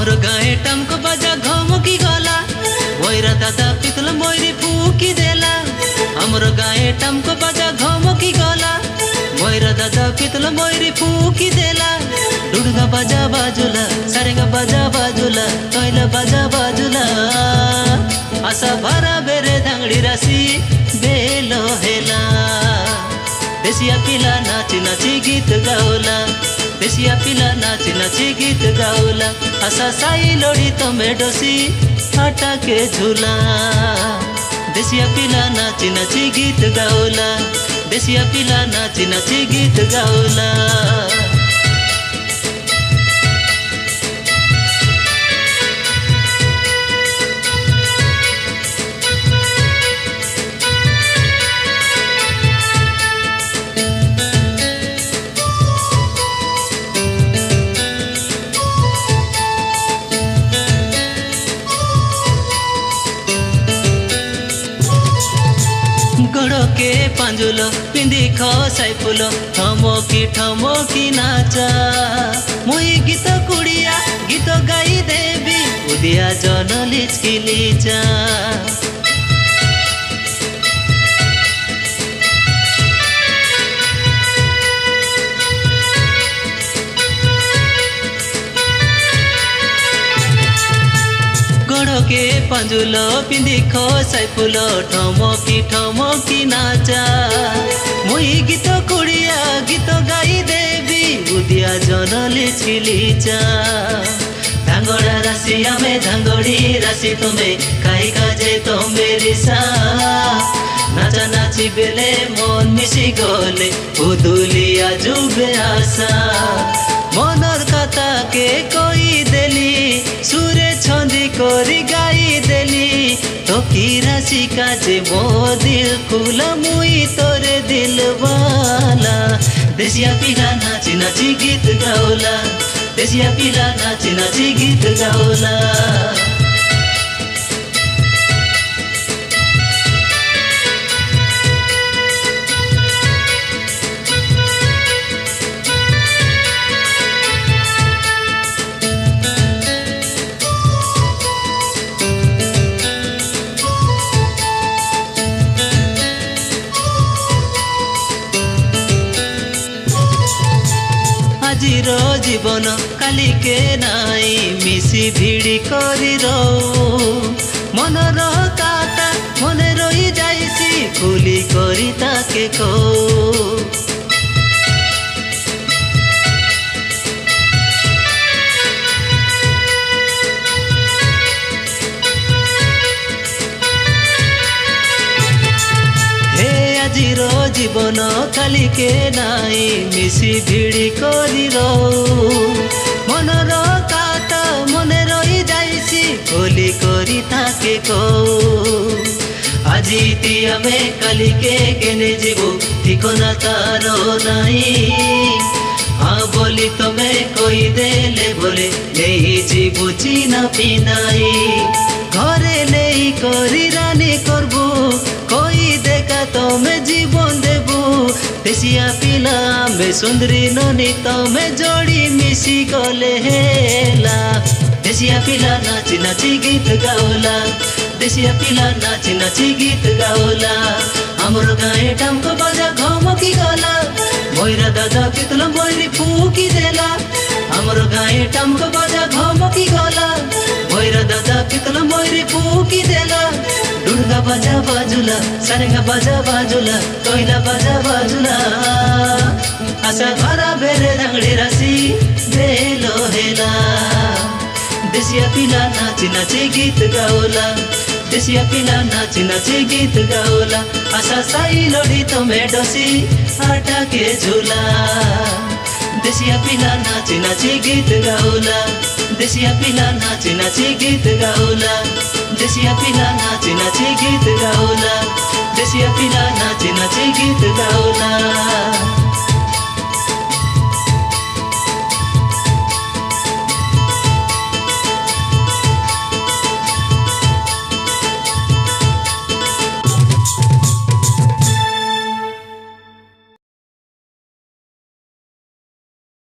हमरो गाए टमको बाजा घमकी गला भैरा दादा पितल मोरी फूकी देला। हमरो गाए टमको बाजा घमकी गला भैरा दादा पितल मोरी फूकी देला। डुडगा बाजा बाजुला सारेगा बाजा बाजुला तैला बाजा बाजुला। आशा भरा बेरे धांगड़ी राशि बेलो हेला। देसिया पिला नाची नाची गीत गाओला। देसिया पिला नाची नाची गीत गाओला। आशा साई लोड़ी तो मेडोसी आटा के झूला। देसिया पिला नाची नाची गीत गाओला। देसिया पिला नाची नाची गीत गाओला। गड़ो के पांजुलो पिंदी खसाई फुलो ठमकी नाचा। मुई गीत कुड़िया गीत गाई देवी उदिया जन लिचकी लीचा। गड़ो के पांजुलो पिंदी खसाई फुलो ठमकी नाचा। मुई गीत कुड़िया गीत गाई देवी उदिया जन लिचकी लीचा। धांगड़ा राशि आमे धांगड़ी राशि तुम्हें काई काजे तो मेरी सा। नाचा नाची बेले मन मिसी गले उदुलिया जुबे आशा। मनर कथा के कोई देली सुरे छंदी कोरी गाई देली। तो की राशि काजे मो दिल खुला मुई तोरे दिल वाला। देसिया पिला नाची नाची गीत गाओला। देसिया पिला नाची नाची गीत गाओला। आजिर जीवन काली के नाई मिसी भिड़ी करी रहो। मनर काता मने रही जाइसी खुली करी ताके को। आजिर जीवन खाली के नाई मिसी भिड़ी करी रहो। मनर काता मने रही जाइसी खोली करी ताके को। আজি তিয়ামে কালিকে কেনে যাব ঠিকনা তার নাই। हाँ बोली तमे कोई देले बोले नहीं जीवु चिना पिनाई। घरे नहीं करी रानी करबू कोई देखा तमे जीवन देबू। देसिया पिला में सुंदरी ननी तमे जोड़ी मिसी गले हेला। देसिया पिला नाची नाची गीत गाओला। देसिया पिला नाची नाची गीत गाओला। हमरो गाए टमको बाजा घमकी गला भैरा दादा पितल मोरी फूकी देला। हमरो गाए टमको बाजा घमकी गला भैरा दादा पितल मोरी फूकी देला। डुडगा बाजा बाजुला सारेगा बाजा बाजुला तैला बाजा बाजुला। आशा भरा बेरे धांगड़ी राशि बेलो हेला। देसिया पिला नाची नाची गीत गाओला। देसिया पिला नाची नाची गीत गाओला। आशा साई लोड़ी तो मेडोसी आटा के झूला। देसिया पिला नाची नाची गीत गाओला। देसिया पिला नाची नाची गीत गाओला। देसिया पिला नाची नाची गीत गाओला। देसिया पिला नाची नाची गीत गाओला।